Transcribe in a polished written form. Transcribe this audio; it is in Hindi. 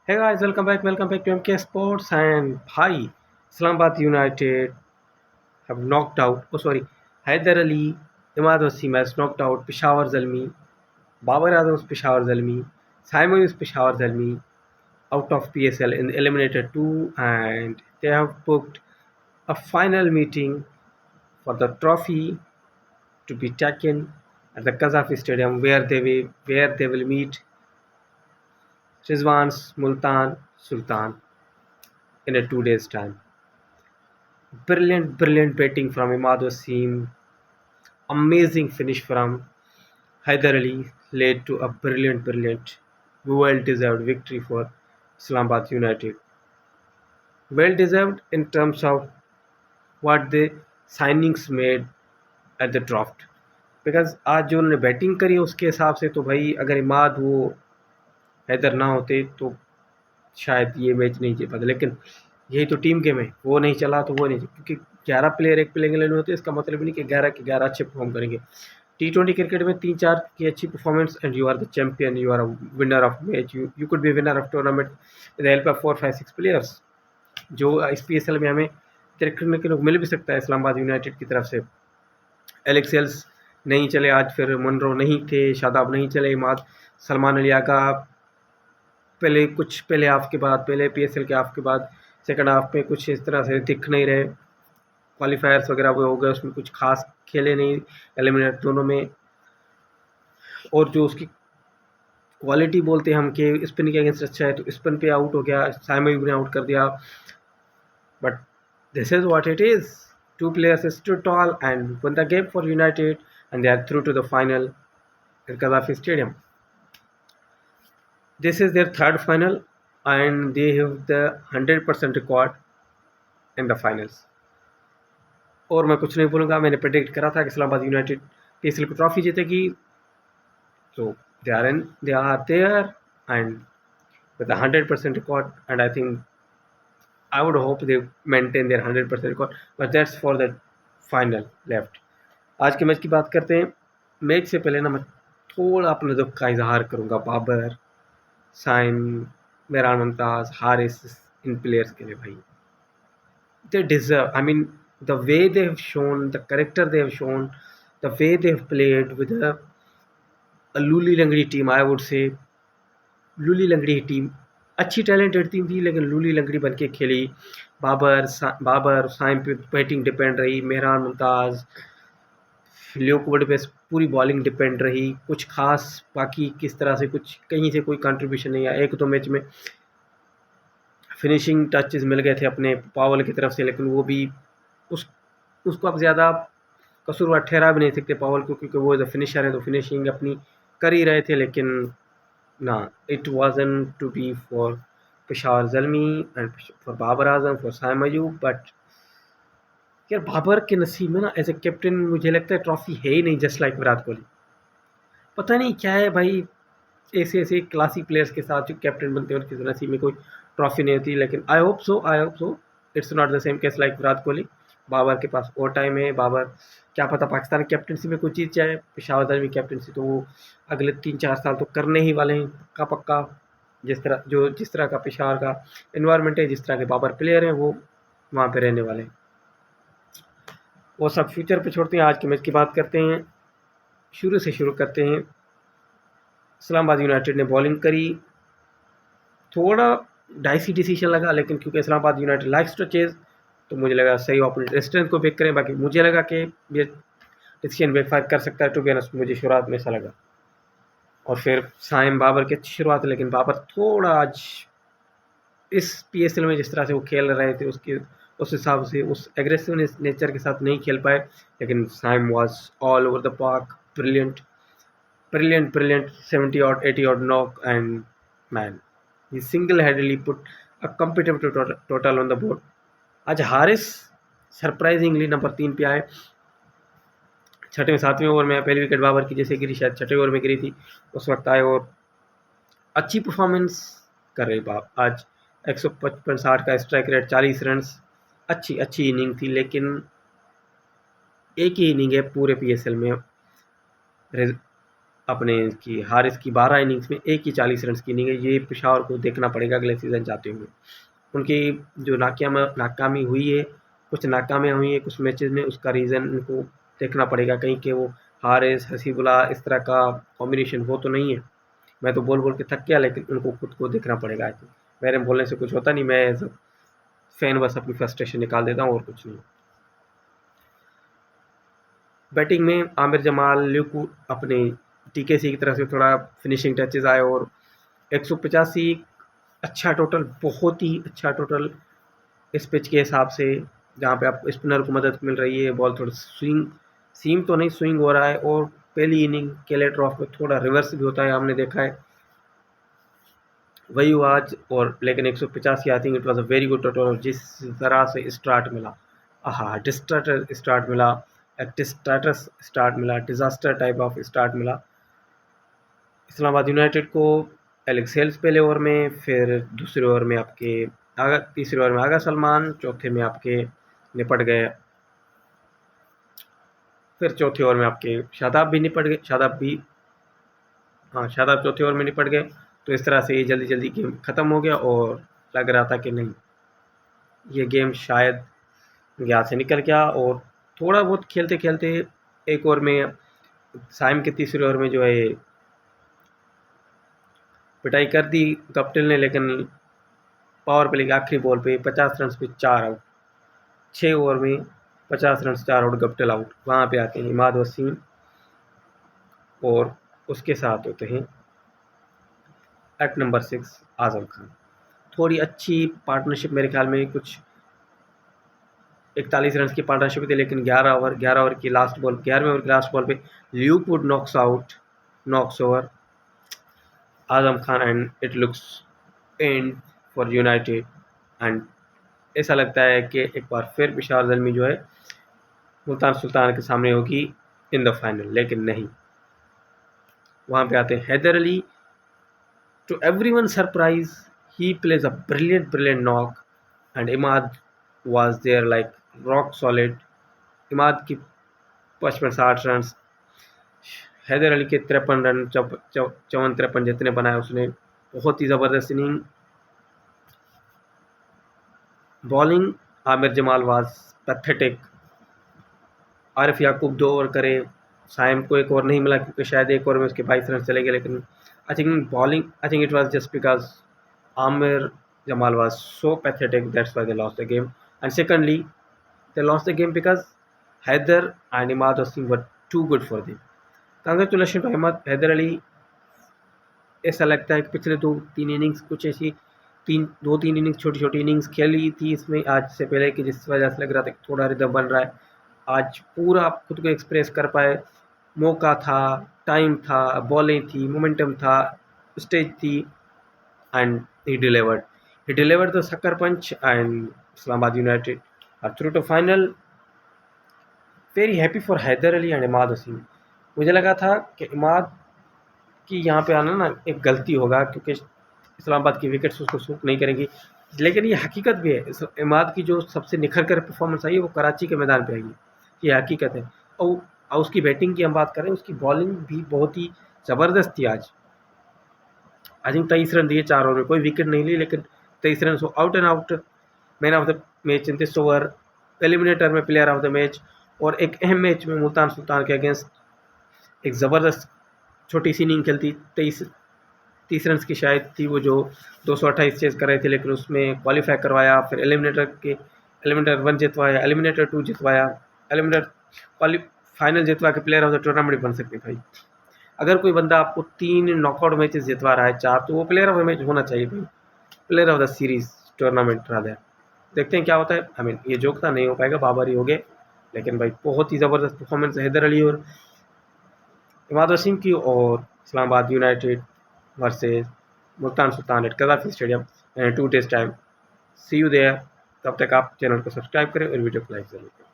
Hey guys, welcome back to MK Sports. And bhai, Islamabad United have knocked out. Oh sorry, Haider Ali, Imad Wasim has knocked out Peshawar Zalmi, Babar Azam's Peshawar Zalmi, Simon's Peshawar Zalmi out of PSL in the eliminator two, and they have booked a final meeting for the trophy to be taken at the Kazafi Stadium, where they will meet Rizwan's Multan Sultan in a 2 days time. Brilliant batting from Imad Wasim. Amazing finish from Haider Ali led to a brilliant, well-deserved victory for Islamabad United. Well-deserved in terms of what the signings made at the draft. Because आज जो उन्होंने बैटिंग करी है उसके हिसाब से तो भाई अगर इमाद वो हैदर ना होते तो शायद ये मैच नहीं जीत पाते, लेकिन यही तो टीम गेम है, वो नहीं चला तो वो नहीं, क्योंकि 11 प्लेयर एक प्लेइंग इलेवन में होते हैं, इसका मतलब नहीं कि 11 के 11 अच्छे परफॉर्म करेंगे। T20 क्रिकेट में 3-4 की अच्छी performance and you are the champion, you are a winner of match, you could be winner of tournament with the help of 4-5-6 players, जो इस PSL में हमें देखने के लोग मिल भी सकता है इस्लामाबाद यूनाइटेड की तरफ से। एलेक्सेल्स नहीं चले आज, फिर मुनरो नहीं थे, शादाब नहीं चले, इमाद सलमान अली आगा पहले हाफ के बाद, पहले PSL के हाफ के बाद सेकंड हाफ में कुछ इस तरह से दिख नहीं रहे। क्वालिफायर्स वगैरह वो हो गए, उसमें कुछ खास खेले नहीं एलिमिनेट दोनों में। और जो उसकी क्वालिटी बोलते हैं हम कि स्पिन के अगेंस्ट अच्छा है, तो स्पिन पे आउट हो गया, साइमन ने आउट कर दिया। But this is what it is, two players stood tall and won the game for United, and they are through to the final at Gaddafi Stadium. This is their third final, and they have the 100% record in the finals. और मैं कुछ नहीं बोलूँगा, मैंने प्रेडिक्ट करा था कि इस्लामाबाद यूनाइटेड PSL की ट्रॉफी जीतेगी, so they are there and with a 100% record, and I think I would hope they maintain their 100% record, but that's for the final left. आज के मैच की बात करते हैं। मैच से पहले ना मैं थोड़ा अपने दुख का इजहार करूँगा बाबर, साइम, मेहरान मुमताज़, हारिस, इन प्लेयर्स के लिए। भाई they deserve, I mean, the way they have shown, the character they have shown, the way they have played with a लूली लंगड़ी टीम, आई वुड से लूली लंगड़ी टीम, अच्छी टैलेंटेड टीम थी लेकिन लूली लंगड़ी बन के खेली। बाबर साइम पे बैटिंग डिपेंड रही, मेहरान मुमताज़, लियोकवुड पे पूरी बॉलिंग डिपेंड रही, कुछ खास बाकी किस तरह से कुछ कहीं से कोई कंट्रीब्यूशन नहीं आया। एक दो मैच में फिनिशिंग टचेस मिल गए थे अपने पावल की तरफ से, लेकिन वो भी उसको आप ज़्यादा कसूरवार ठहरा भी नहीं सकते पावल को, क्योंकि वो एज अ फिनिशर है तो फिनिशिंग अपनी कर ही रहे थे। लेकिन ना, it wasn't to be for Peshawar Zalmi and for Babar Azam, for Saim Ayub. But यार बाबर के नसीब में ना एज ए कैप्टन मुझे लगता है ट्रॉफी है ही नहीं, जस्ट लाइक विराट कोहली। पता नहीं क्या है भाई, ऐसे क्लासिक प्लेयर्स के साथ जो कैप्टन बनते हैं उनके नसीब में कोई ट्रॉफी नहीं होती। लेकिन I hope so it's not the same case like Virat Kohli. Babar के पास और टाइम है, बाबर क्या पता पाकिस्तान कैप्टनसी में कोई चीज़ चाहे, पेशावर दरमी कैप्टनसी तो वो अगले 3-4 साल तो करने ही वाले हैं पक्का पक्का। जिस तरह का पेशावर का इन्वायरमेंट है, जिस तरह के बाबर प्लेयर हैं, वो वहाँ पे रहने वाले हैं। वो सब फ्यूचर पे छोड़ते हैं, आज के मैच की बात करते हैं। शुरू करते हैं। इस्लामाबाद यूनाइटेड ने बॉलिंग करी, थोड़ा डाइसी डिसीजन लगा, लेकिन क्योंकि Islamabad United likes to chase तो मुझे लगा सही ऑपोनेंट स्ट्रेंथ को पिक करें। बाकी मुझे लगा कि ये डिसीजन बैकफायर कर सकता है, टू बी ऑनेस्ट मुझे शुरुआत में ऐसा लगा। और फिर साइम बाबर की अच्छी शुरुआत, लेकिन बाबर थोड़ा आज इस PSL में जिस तरह से वो खेल रहे थे उसके उस हिसाब से उस एग्रेसिव नेचर के साथ नहीं खेल पाए। लेकिन Saim was all over the park, brilliant 70 odd 80 odd knock, and man, he single-handedly put a competitive total on the board. आज हारिस सरप्राइजिंगली नंबर 3 पे आए। छठे 7वें ओवर में पहली विकेट बाबर की जैसे गिरी, शायद छठे ओवर में गिरी थी, उस वक्त आए और अच्छी परफॉर्मेंस कर रहे बाप। आज 155-60 का स्ट्राइक रेट, 40 रन, अच्छी इनिंग थी। लेकिन एक ही इनिंग है पूरे PSL में अपने की हारिस की 12 इनिंग्स में एक ही 40 रन की इनिंग है। ये पेशावर को देखना पड़ेगा अगले सीज़न जाते हुए। उनकी जो नाकामी हुई है, कुछ नाकामियाँ हुई हैं कुछ मैचेज़ में, उसका रीज़न उनको देखना पड़ेगा। कहीं कि वो हारिस, हसीबुल्लाह इस तरह का कॉम्बिनेशन वो तो नहीं है। मैं तो बोल के थक गया, लेकिन उनको खुद को देखना पड़ेगा। आई थिंक मेरे बोलने से कुछ होता नहीं, मैं एज़ अ फैन बस अपनी फ्रस्ट्रेशन निकाल देता हूँ और कुछ नहीं। बैटिंग में आमिर जमाल, ल्यूक अपने टीकेसी की तरफ से थोड़ा फिनिशिंग टचेज़ आए और 185 अच्छा टोटल, बहुत ही अच्छा टोटल इस पिच के हिसाब से, जहाँ पे आपको स्पिनर को मदद मिल रही है। बॉल थोड़ा सीम तो नहीं स्विंग हो रहा है, और पहली इनिंग के लेटर ऑफ में थोड़ा रिवर्स भी होता है, हमने देखा है। वही हुआ आज, और लेकिन 185 आई think it was a very good total. और जिस तरह से स्टार्ट मिला, डिस्टार्टर स्टार्ट मिला, डिजास्टर टाइप ऑफ स्टार्ट मिला इस्लामाबाद यूनाइटेड को। एलेक्स हेल्स पहले ओवर में, फिर दूसरे ओवर में आपके तीसरे ओवर में आगा सलमान, चौथे में आपके निपट गए, फिर चौथे ओवर में आपके शादाब भी निपट गए, शादाब चौथे ओवर में निपट गए। तो इस तरह से ये जल्दी जल्दी गेम ख़त्म हो गया, और लग रहा था कि नहीं, ये गेम शायद यहाँ से निकल गया। और थोड़ा बहुत खेलते खेलते एक ओवर में, साइम के तीसरे ओवर में जो है पिटाई कर दी गप्टिल ने, लेकिन पावर प्ले की आखिरी बॉल पे 50 रन पे 4 आउट, 6 ओवर में 50 रन 4 आउट, गप्टिल आउट। वहाँ पे आते हैं इमाद वसीम, और उसके साथ होते हैं एट नंबर 6 आज़म खान। थोड़ी अच्छी पार्टनरशिप मेरे ख्याल में, कुछ 41 रन की पार्टनरशिप थी, लेकिन 11 ओवर की लास्ट बॉल, 11वें ओवर की लास्ट बॉल पे Luke Wood knocks over Azam Khan, and it looks and for United. And ऐसा लगता है कि एक बार फिर पेशावर ज़ल्मी जो है मुल्तान सुल्तान के सामने होगी इन द फाइनल, लेकिन नहीं। वहाँ पे आते हैं Haider Ali. To everyone surprise, he plays a brilliant knock, and Imad was there like rock solid. Imad की 55-60 रन, हैदर अली के 53 रन, 54-53 जितने बनाए उसने, बहुत ही ज़बरदस्त inning. Bowling Aamir Jamal was pathetic. Arif Yakub 2 over करे, साइम को एक ओवर नहीं मिला क्योंकि शायद एक ओवर में उसके 22 रन चले गए, लेकिन I think it was just because Aamir Jamal was so pathetic, that's why they lost the game. And secondly, they lost the game because Haider and Imad Wasim were too good for them. Congratulation to Ahmed Haider Ali. ऐसा लगता है कि पिछले 2-3 इनिंग्स कुछ ऐसी 2-3 इनिंग्स छोटी इनिंग्स खेली थी इसमें आज से पहले, कि जिस वजह से लग रहा था कि थोड़ा रिदम बन रहा है। आज पूरा आप खुद को एक्सप्रेस कर पाए, मौका था, टाइम था, बॉलें थी, मोमेंटम था, स्टेज थी, and he delivered the sucker punch, and Islamabad United are through to final. Very happy for Haider Ali and Imad Wasim. मुझे लगा था कि इमाद की यहाँ पे आना ना एक गलती होगा, क्योंकि इस्लामाबाद की विकेट्स उसको सूट नहीं करेंगी, लेकिन ये हकीकत भी है। इमाद की जो सबसे निखर कर परफॉर्मेंस आई है वो कराची के मैदान पे आएगी, ये हकीकत है। और उसकी बैटिंग की हम बात करें, उसकी बॉलिंग भी बहुत ही ज़बरदस्त थी आज। आई थिंक 23 रन दिए 4 ओवर में, कोई विकेट नहीं ली, लेकिन 23 run, so out and out man of the match in this over, eliminator में प्लेयर ऑफ द मैच। और एक अहम मैच में मुल्तान सुल्तान के अगेंस्ट एक ज़बरदस्त छोटी सी इनिंग खेलती, 30 रन की शायद थी वो, जो 228 चेज कर रहे थे, लेकिन उसमें क्वालिफाई करवाया, फिर एलिमिनेटर 1 जितवाया, एलिमिनेटर 2 जितवाया, एलिमिनेटर फाइनल जितवा के प्लेयर ऑफ द टूर्नामेंट बन सकते भाई। अगर कोई बंदा आपको 3 नॉकआउट मैचेस जितवा रहा है, 4, तो वो प्लेयर ऑफ द मैच होना चाहिए भाई, player of the series tournament rather. देखते हैं क्या होता है। आई मीन ये जोक था, नहीं हो पाएगा, बाबर ही हो गए, लेकिन भाई बहुत ही ज़बरदस्त परफॉर्मेंस हैदर अली और इमाद वसीम की। और Islamabad United versus Multan Sultan at Gaddafi Stadium 2 days time. See you there. तब तक आप चैनल को सब्सक्राइब करें और वीडियो को लाइक ज़रूर करें।